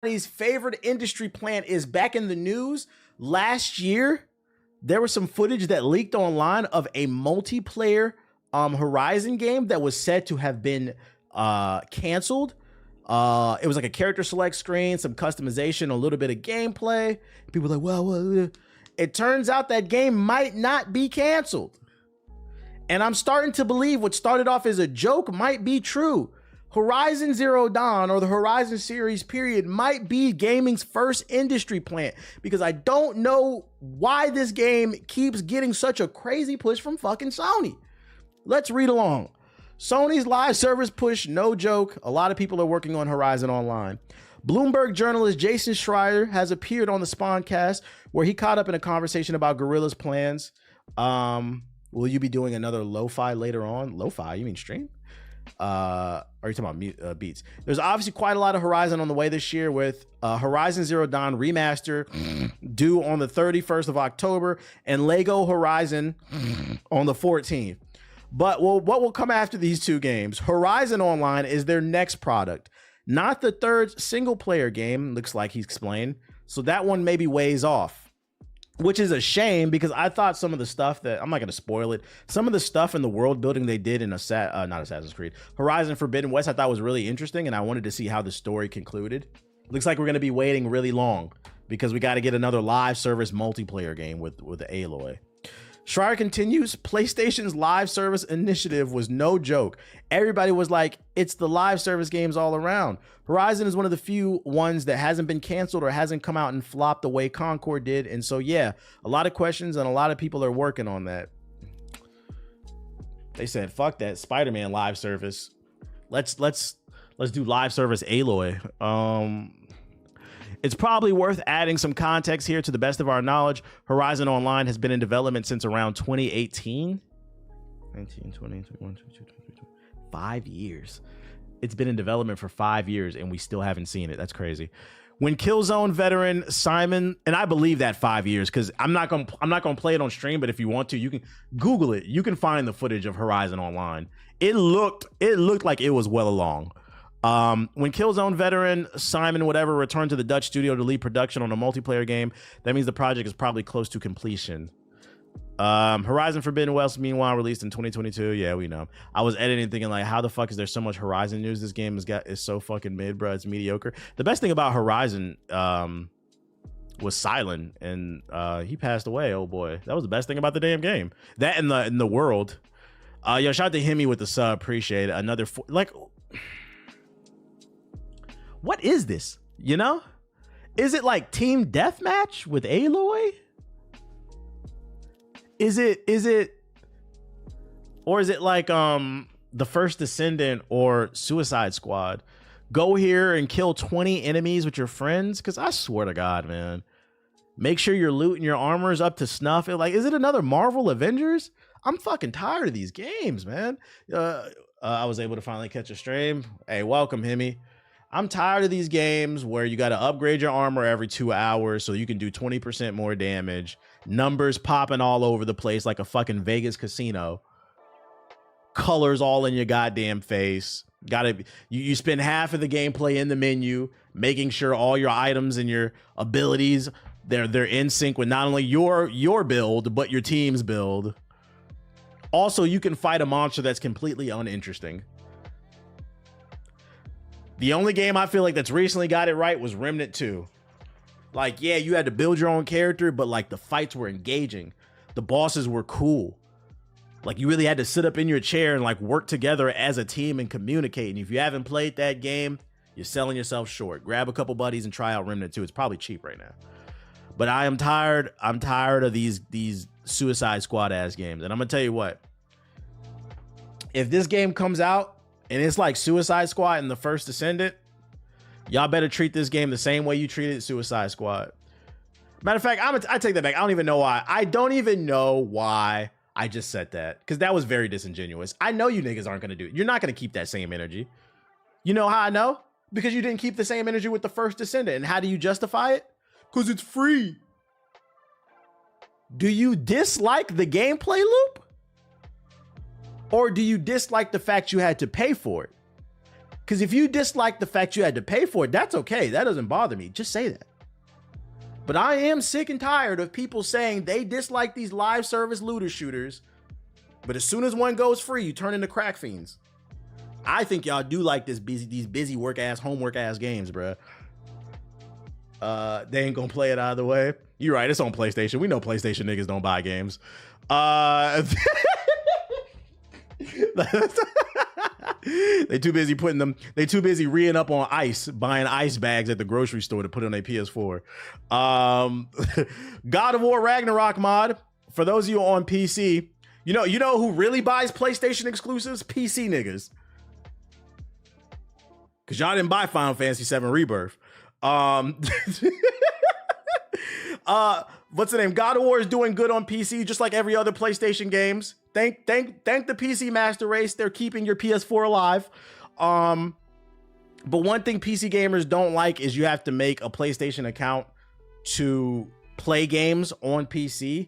Everybody's favorite industry plant is back in the news. Last year, there was some footage that leaked online of a multiplayer Horizon game that was said to have been canceled. It was like a character select screen, some customization, a little bit of gameplay. People were like, well, it turns out that game might not be canceled. And I'm starting to believe what started off as a joke might be true. Horizon Zero Dawn, or the Horizon series period, might be gaming's first industry plant, because I don't know why this game keeps getting such a crazy push from fucking Sony. Let's read along. Sony's live service push, no joke. A lot of people are working on Horizon Online. Bloomberg journalist Jason Schreier has appeared on the Spawncast, where he caught up in a conversation about Guerrilla's plans. Will you be doing another lo-fi later on? Lo-fi? You mean stream? Are you talking about beats? There's obviously quite a lot of Horizon on the way this year, with Horizon Zero Dawn remaster due on the 31st of October and Lego Horizon on the 14th. But what will come after these two games? Horizon Online is their next product, not the third single player game, looks like he's explained. So that one maybe weighs off, which is a shame, because I thought some of the stuff that, I'm not going to spoil it, some of the stuff in the world building they did in not Assassin's Creed, Horizon Forbidden West, I thought was really interesting, and I wanted to see how the story concluded. Looks like we're going to be waiting really long, because we got to get another live service multiplayer game with Aloy. Schreier continues, PlayStation's live service initiative was no joke. Everybody was like, it's the live service games all around. Horizon is one of the few ones that hasn't been canceled or hasn't come out and flopped the way Concord did. And so, yeah, a lot of questions and a lot of people are working on that. They said, fuck that Spider-Man live service. Let's do live service Aloy. It's probably worth adding some context here. To the best of our knowledge, Horizon Online has been in development since around 2018. 19, 20, 21, 22, 23, 5 years. It's been in development for 5 years, and we still haven't seen it. That's crazy. When Killzone veteran Simon, and I believe that 5 years, because I'm not gonna play it on stream, but if you want to, you can Google it. You can find the footage of Horizon Online. It looked like it was well along. When Killzone veteran Simon whatever returned to the Dutch studio to lead production on a multiplayer game, that means the project is probably close to completion. Horizon Forbidden West, meanwhile, released in 2022. Yeah, we know. I was editing thinking, like, how the fuck is there so much Horizon news? This game is so fucking mid, bro. It's mediocre. The best thing about Horizon was Silent, and he passed away. Oh boy, that was the best thing about the damn game. That in the world. Yo, shout out to Hemi with the sub. Appreciate it. Another what is this? You know? Is it like team deathmatch with Aloy? Is it or is it like the First Descendant or Suicide Squad? Go here and kill 20 enemies with your friends? Because I swear to God, man. Make sure your loot and your armor is up to snuff. Like, is it another Marvel Avengers? I'm fucking tired of these games, man. I was able to finally catch a stream. Hey, welcome, Hemi. I'm tired of these games where you got to upgrade your armor every 2 hours so you can do 20% more damage. Numbers popping all over the place like a fucking Vegas casino. Colors all in your goddamn face. You spend half of the gameplay in the menu, making sure all your items and your abilities, they're in sync with not only your build, but your team's build. Also, you can fight a monster that's completely uninteresting. The only game I feel like that's recently got it right was Remnant 2. Like, yeah, you had to build your own character, but like the fights were engaging. The bosses were cool. Like, you really had to sit up in your chair and like work together as a team and communicate. And if you haven't played that game, you're selling yourself short. Grab a couple buddies and try out Remnant 2. It's probably cheap right now. But I'm tired of these Suicide Squad ass games. And I'm gonna tell you what. If this game comes out and it's like Suicide Squad and the First Descendant, y'all better treat this game the same way you treated Suicide Squad. Matter of fact, I take that back. I don't even know why. I don't even know why I just said that, because that was very disingenuous. I know you niggas aren't going to do it. You're not going to keep that same energy. You know how I know? Because you didn't keep the same energy with the First Descendant. And how do you justify it? Because it's free. Do you dislike the gameplay loop? Or do you dislike the fact you had to pay for it? Because if you dislike the fact you had to pay for it, that's okay. That doesn't bother me. Just say that. But I am sick and tired of people saying they dislike these live service looter shooters, but as soon as one goes free, you turn into crack fiends. I think y'all do like these busy work ass, homework ass games, bruh. They ain't gonna play it either way. You're right, it's on PlayStation. We know PlayStation niggas don't buy games. They too busy re-ing up on ice, buying ice bags at the grocery store to put on a PS4. God of War Ragnarok mod. For those of you on PC, you know who really buys PlayStation exclusives? PC niggas. Cause y'all didn't buy Final Fantasy VII Rebirth. What's the name? God of War is doing good on PC, just like every other PlayStation games. Thank the PC Master Race. They're keeping your PS4 alive. But one thing PC gamers don't like is you have to make a PlayStation account to play games on PC.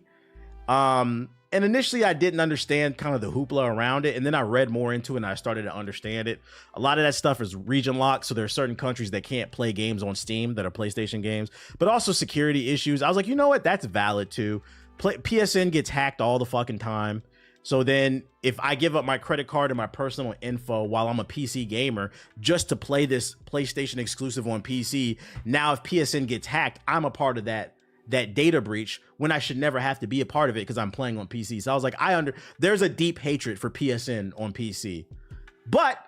And initially I didn't understand kind of the hoopla around it. And then I read more into it and I started to understand it. A lot of that stuff is region locked. So there are certain countries that can't play games on Steam that are PlayStation games, but also security issues. I was like, you know what? That's valid too. PSN gets hacked all the fucking time. So then if I give up my credit card and my personal info while I'm a PC gamer just to play this PlayStation exclusive on PC, now if PSN gets hacked, I'm a part of that data breach when I should never have to be a part of it because I'm playing on PC. So I was like, there's a deep hatred for PSN on PC. But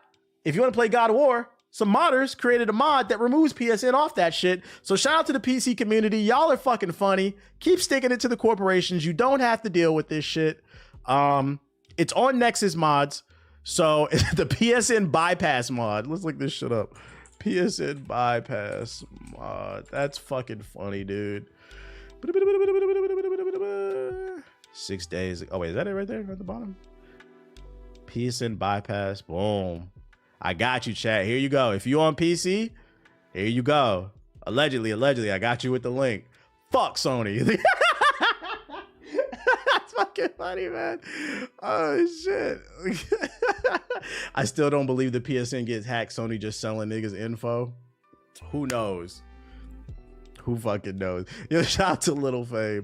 if you want to play God of War, some modders created a mod that removes PSN off that shit. So shout out to the PC community. Y'all are fucking funny. Keep sticking it to the corporations. You don't have to deal with this shit. It's on Nexus mods. So the PSN bypass mod. Let's look this shit up. PSN bypass mod. That's fucking funny, dude. 6 days. Oh wait, is that it right there at the bottom? PSN bypass. Boom. I got you, chat. Here you go. If you on PC, here you go. Allegedly, I got you with the link. Fuck Sony. That's fucking funny, man. Oh shit. I still don't believe the PSN gets hacked. Sony just selling niggas info. Who knows? Who fucking knows? Yo, shout out to Little Fame.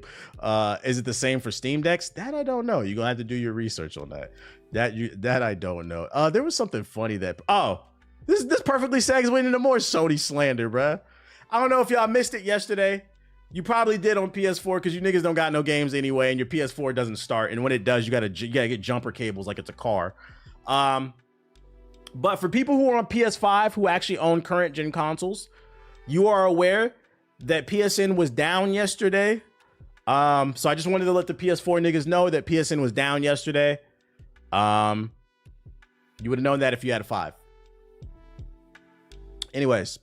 Is it the same for Steam Decks? That I don't know. You're gonna have to do your research on that. That I don't know. There was something funny that this perfectly segues into more Sony slander, bruh. I don't know if y'all missed it yesterday. You probably did on PS4 because you niggas don't got no games anyway, and your PS4 doesn't start. And when it does, you gotta get jumper cables like it's a car. But for people who are on PS5 who actually own current gen consoles, you are aware that PSN was down yesterday. So I just wanted to let the PS4 niggas know that PSN was down yesterday. You would have known that if you had a 5. Anyways,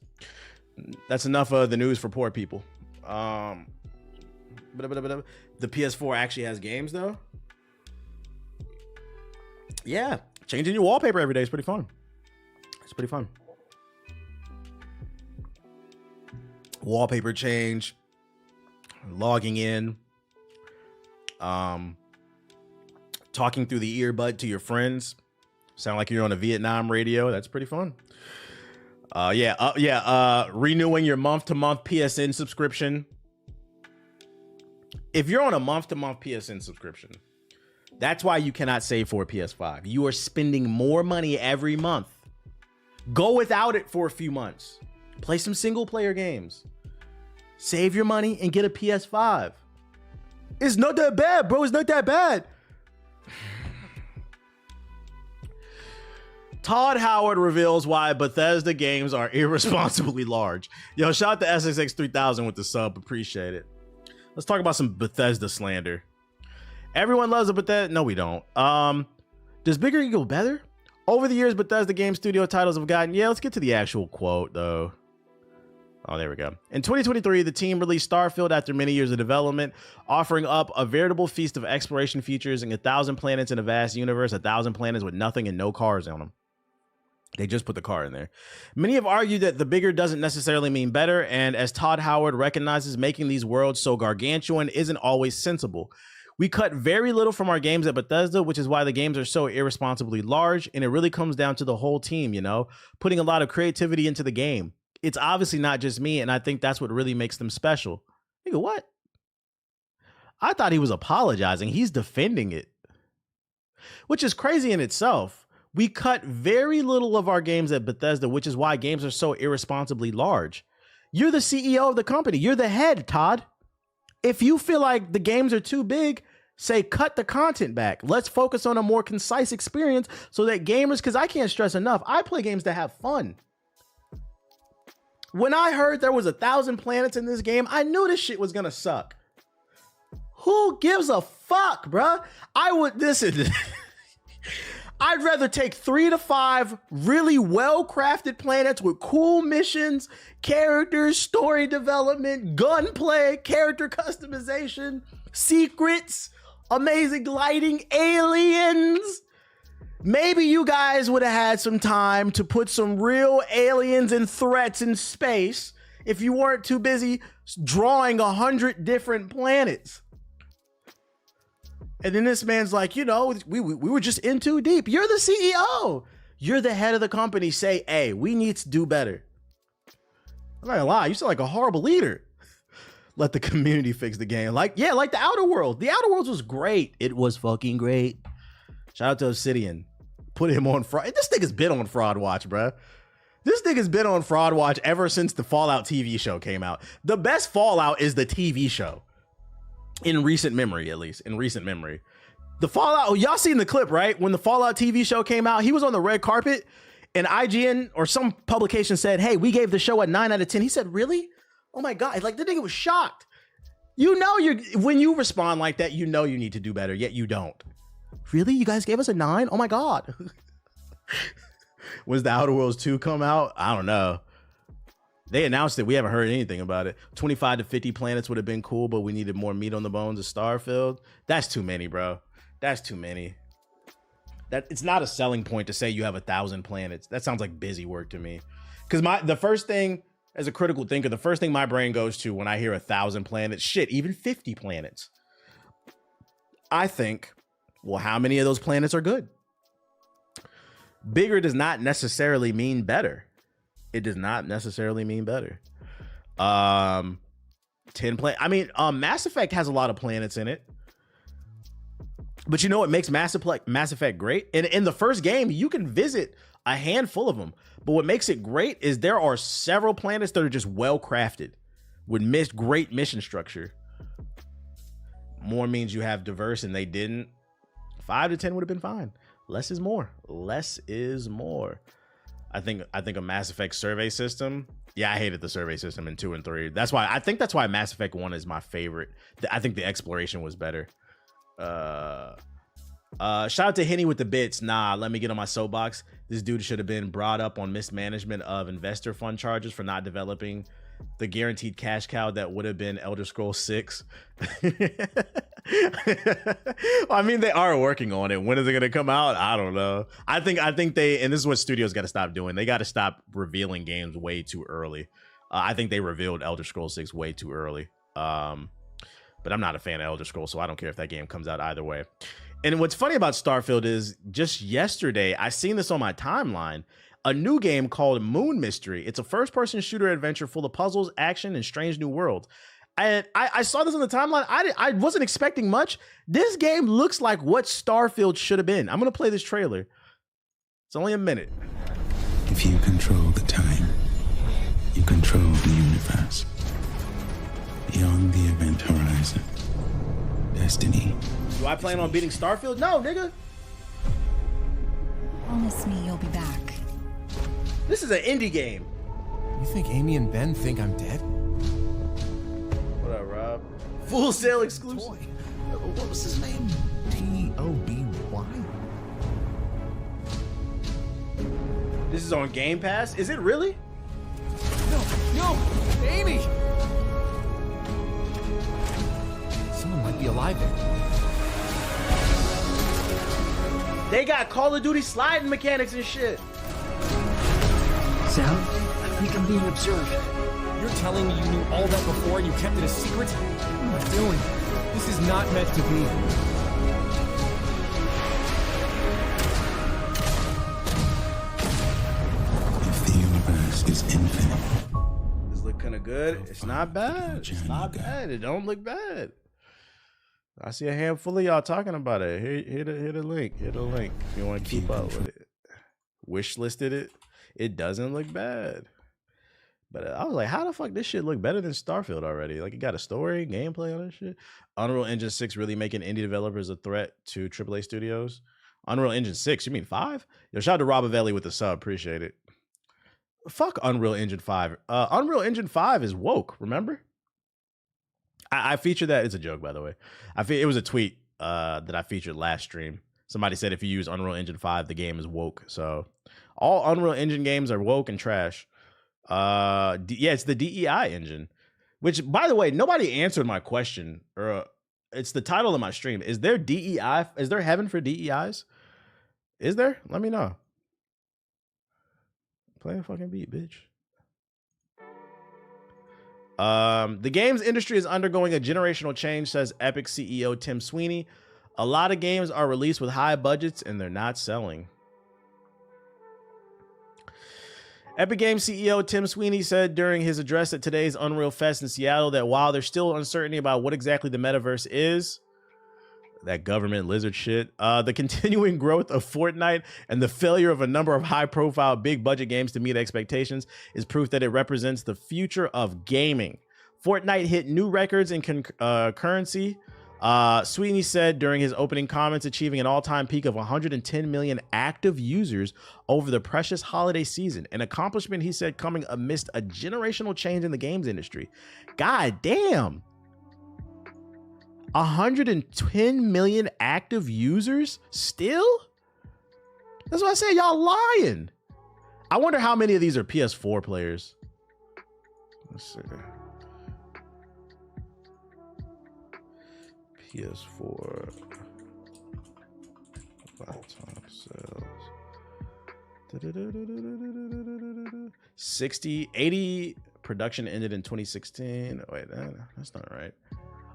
that's enough of the news for poor people. The PS4 actually has games though. Yeah, changing your wallpaper every day is pretty fun. It's pretty fun. Wallpaper change, logging in, talking through the earbud to your friends. Sound like you're on a Vietnam radio. That's pretty fun. Renewing your month-to-month PSN subscription. If you're on a month-to-month PSN subscription, that's why you cannot save for a PS5. You are spending more money every month. Go without it for a few months. Play some single-player games. Save your money and get a PS5. It's not that bad, bro. It's not that bad. Todd Howard reveals why Bethesda games are irresponsibly large. Yo, shout out to SXX3000 with the sub. Appreciate it. Let's talk about some Bethesda slander. Everyone loves a Bethesda. No, we don't. Does bigger equal better? Over the years, Bethesda game studio titles have gotten... Yeah, let's get to the actual quote, though. Oh, there we go. In 2023, the team released Starfield after many years of development, offering up a veritable feast of exploration features and 1,000 planets in a vast universe, 1,000 planets with nothing and no cars on them. They just put the car in there. Many have argued that the bigger doesn't necessarily mean better, and as Todd Howard recognizes, making these worlds so gargantuan isn't always sensible. We cut very little from our games at Bethesda, which is why the games are so irresponsibly large, and it really comes down to the whole team, you know, putting a lot of creativity into the game. It's obviously not just me, and I think that's what really makes them special. Nigga, what? I thought he was apologizing. He's defending it, which is crazy in itself. We cut very little of our games at Bethesda, which is why games are so irresponsibly large. You're the CEO of the company. You're the head, Todd. If you feel like the games are too big, say cut the content back. Let's focus on a more concise experience so that gamers, because I can't stress enough, I play games to have fun. When I heard there was 1,000 planets in this game, I knew this shit was gonna suck. Who gives a fuck, bruh? Listen, I'd rather take 3 to 5 really well-crafted planets with cool missions, characters, story development, gunplay, character customization, secrets, amazing lighting, aliens. Maybe you guys would have had some time to put some real aliens and threats in space if you weren't too busy drawing 100 different planets. And then this man's like, you know, we were just in too deep. You're the CEO. You're the head of the company. Say, hey, we need to do better. I'm not gonna lie, you sound like a horrible leader. Let the community fix the game. Like the Outer Worlds. The Outer Worlds was great. It was fucking great. Shout out to Obsidian. Put him on fraud. This nigga's been on Fraud Watch, bruh. This nigga's been on Fraud Watch ever since the Fallout TV show came out. The best Fallout is the TV show. In recent memory, at least. In recent memory. The Fallout, y'all seen the clip, right? When the Fallout TV show came out, he was on the red carpet and IGN or some publication said, hey, we gave the show a 9 out of 10. He said, really? Oh my God. Like, the nigga was shocked. You know, when you respond like that, you know you need to do better, yet you don't. Really? You guys gave us a 9? Oh my God. Was the Outer Worlds 2 come out? I don't know. They announced it. We haven't heard anything about it. 25 to 50 planets would have been cool, but we needed more meat on the bones of Starfield. That's too many, bro. That's too many. It's not a selling point to say you have 1,000 planets. That sounds like busy work to me. Because the first thing, as a critical thinker, the first thing my brain goes to when I hear 1,000 planets, shit, even 50 planets, I think, well, how many of those planets are good? Bigger does not necessarily mean better. It does not necessarily mean better. 10 planet. I mean, Mass Effect has a lot of planets in it. But you know what makes Mass Effect great? In the first game, you can visit a handful of them. But what makes it great is there are several planets that are just well crafted with great mission structure. More means you have diverse, and they didn't. 5 to 10 would have been fine. Less is more. Less is more. I think a Mass Effect survey system. Yeah, I hated the survey system in 2 and 3. I think that's why Mass Effect 1 is my favorite. I think the exploration was better. Shout out to Henny with the bits. Nah, let me get on my soapbox. This dude should have been brought up on mismanagement of investor fund charges for not developing the guaranteed cash cow that would have been Elder Scrolls 6. I mean, they are working on it. When is it going to come out? I don't know. I think they, and this is what studios got to stop doing. They got to stop revealing games way too early. I think they revealed Elder Scrolls 6 way too early. But I'm not a fan of Elder Scrolls, so I don't care if that game comes out either way. And what's funny about Starfield is just yesterday, I seen this on my timeline, a new game called Moon Mystery. It's a first-person shooter adventure full of puzzles, action, and strange new worlds. And I saw this on the timeline. I wasn't expecting much. This game looks like what Starfield should have been. I'm going to play this trailer. It's only a minute. If you control the time, you control the universe. Beyond the event horizon, destiny. Do I plan on beating Starfield? No, nigga. Promise me you'll be back. This is an indie game. You think Amy and Ben think I'm dead? What up, Rob? Full Sail exclusive. Boy, what was his name? T-O-B-Y? This is on Game Pass? Is it really? No, Amy! Someone might be alive there. They got Call of Duty sliding mechanics and shit. Sal, I think I'm being observed. You're telling me you knew all that before and you kept it a secret? What am I doing? This is not meant to be. If the universe is infinite, This look kind of good. It's not bad. It's not bad. It don't look bad. I see a handful of y'all talking about it. Hit a link. Hit a link if you want to keep up with it. Wish listed it. It doesn't look bad. But I was like, how the fuck this shit look better than Starfield already? Like, it got a story, gameplay, all that shit. Unreal Engine 6 really making indie developers a threat to AAA studios. Unreal Engine 6, you mean 5? Yo, shout out to Robavelli with the sub. Appreciate it. Fuck Unreal Engine 5. Unreal Engine 5 is woke, remember? I featured that. It's a joke, by the way. It was a tweet that I featured last stream. Somebody said if you use Unreal Engine 5, the game is woke. So all Unreal Engine games are woke and trash. Yeah, it's the DEI engine, which, by the way, nobody answered my question. It's the title of my stream. Is there DEI? Is there heaven for DEIs? Is there? Let me know. Play a fucking beat, bitch. The games industry is undergoing a generational change, says Epic CEO Tim Sweeney. A lot of games are released with high budgets and they're not selling. Epic Games CEO Tim Sweeney said during his address at today's Unreal Fest in Seattle that while there's still uncertainty about what exactly the metaverse is, that government lizard shit, the continuing growth of Fortnite and the failure of a number of high-profile, big-budget games to meet expectations is proof that it represents the future of gaming. Fortnite hit new records in currency. Sweeney said during his opening comments, achieving an all-time peak of 110 million active users over the precious holiday season, an accomplishment he said coming amidst a generational change in the games industry. God damn. 110 million active users still? That's what I said. Y'all lying. I wonder how many of these are PS4 players. Let's see. PS4 laptop sales. 60, 80 production ended in 2016. Wait, that's not right.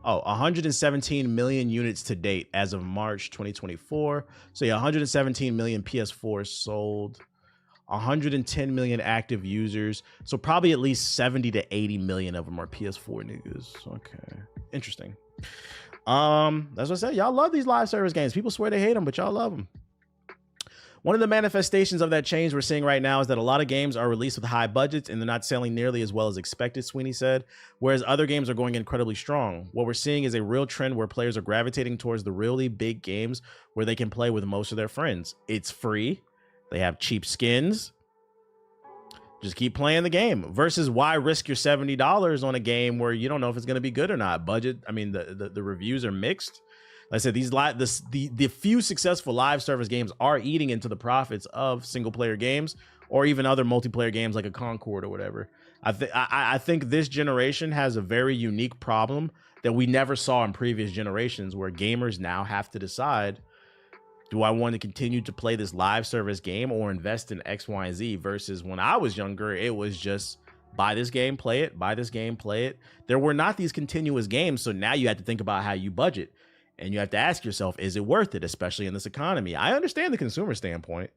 Oh, 117 million units to date as of March 2024. So yeah, 117 million PS4s sold. 110 million active users. So probably at least 70 to 80 million of them are PS4 niggas. Okay, interesting. That's what I said. Y'all love these live service games. People swear they hate them, but y'all love them. One of the manifestations of that change we're seeing right now is that a lot of games are released with high budgets and they're not selling nearly as well as expected, Sweeney said, whereas other games are going incredibly strong. What we're seeing is a real trend where players are gravitating towards the really big games where they can play with most of their friends. It's free. They have cheap skins. Just keep playing the game versus why risk your $70 on a game where you don't know if it's going to be good or not. Budget. I mean, the reviews are mixed. Like I said, the few successful live service games are eating into the profits of single player games or even other multiplayer games like a Concord or whatever. I think this generation has a very unique problem that we never saw in previous generations, where gamers now have to decide, do I want to continue to play this live service game or invest in X, Y, and Z? Versus when I was younger, it was just buy this game, play it, buy this game, play it. There were not these continuous games. So now you have to think about how you budget. And you have to ask yourself, is it worth it, especially in this economy? I understand the consumer standpoint.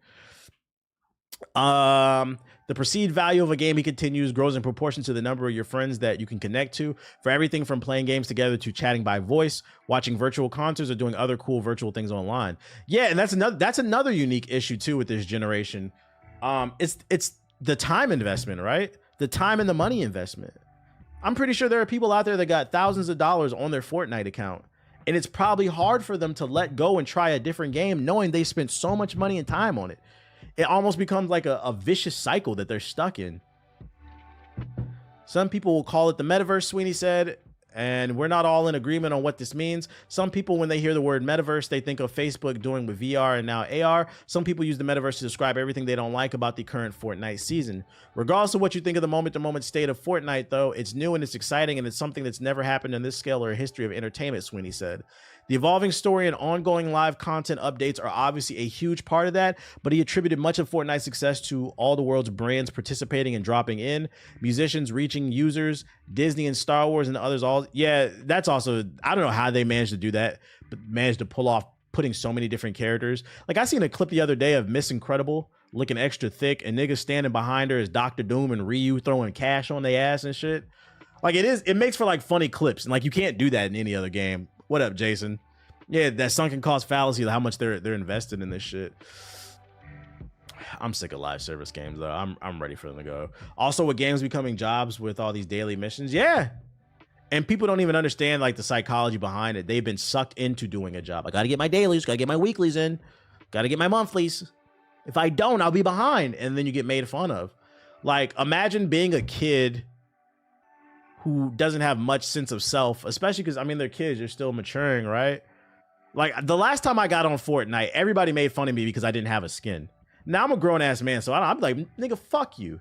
The perceived value of a game, he continues, grows in proportion to the number of your friends that you can connect to, for everything from playing games together to chatting by voice, watching virtual concerts, or doing other cool virtual things online. Yeah, and that's another unique issue too with this generation. It's the time investment, right? The time and the money investment. I'm pretty sure there are people out there that got thousands of dollars on their Fortnite account. And it's probably hard for them to let go and try a different game knowing they spent so much money and time on it. It almost becomes like a vicious cycle that they're stuck in. Some people will call it the metaverse, Sweeney said. And we're not all in agreement on what this means. Some people, when they hear the word metaverse, they think of Facebook doing with VR and now AR. Some people use the metaverse to describe everything they don't like about the current Fortnite season. Regardless of what you think of the moment-to-moment state of Fortnite, though, it's new and it's exciting, and it's something that's never happened in this scale or history of entertainment, Sweeney said. The evolving story and ongoing live content updates are obviously a huge part of that, but he attributed much of Fortnite's success to all the world's brands participating and dropping in, musicians reaching users, Disney and Star Wars and others all. Yeah, that's also, I don't know how they managed to do that, but managed to pull off putting so many different characters. Like, I seen a clip the other day of Miss Incredible looking extra thick and niggas standing behind her as Doctor Doom and Ryu throwing cash on their ass and shit. Like, it makes for like funny clips, and like you can't do that in any other game. What up, Jason? Yeah, that sunken cost fallacy of how much they're invested in this shit. I'm sick of live service games though. I'm ready for them to go. Also, with games becoming jobs with all these daily missions, yeah. And people don't even understand like the psychology behind it. They've been sucked into doing a job. I gotta get my dailies, gotta get my weeklies in, gotta get my monthlies. If I don't, I'll be behind. And then you get made fun of. Like, imagine being a kid who doesn't have much sense of self, especially because, I mean, they're kids, they're still maturing, right? Like, the last time I got on Fortnite, everybody made fun of me because I didn't have a skin. Now I'm a grown-ass man, so I'm like, nigga, fuck you.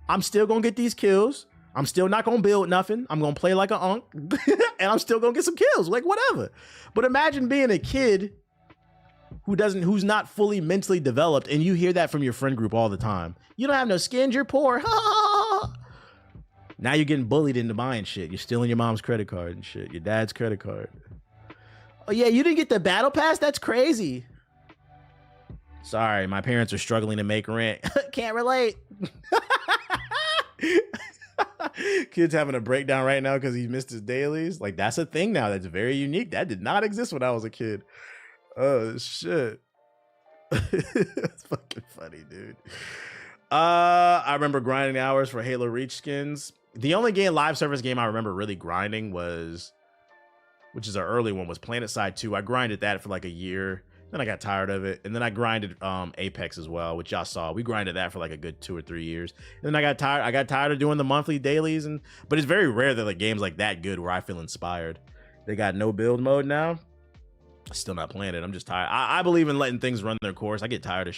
I'm still gonna get these kills. I'm still not gonna build nothing. I'm gonna play like an unk, and I'm still gonna get some kills, like whatever. But imagine being a kid who's not fully mentally developed, and you hear that from your friend group all the time. You don't have no skins, you're poor. Now you're getting bullied into buying shit. You're stealing your mom's credit card and shit, your dad's credit card. Oh yeah, you didn't get the battle pass? That's crazy. Sorry, my parents are struggling to make rent. Can't relate. Kid's having a breakdown right now because he missed his dailies. Like, that's a thing now that's very unique. That did not exist when I was a kid. Oh shit. That's fucking funny, dude. I remember grinding hours for Halo Reach skins. The only live service game I remember really grinding was, which is an early one, was PlanetSide 2. I grinded that for like a year. Then I got tired of it. And then I grinded Apex as well, which y'all saw. We grinded that for like a good 2 or 3 years. And then I got tired of doing the monthly dailies. But it's very rare that like games like that good where I feel inspired. They got no build mode now. Still not playing it. I'm just tired. I believe in letting things run their course. I get tired of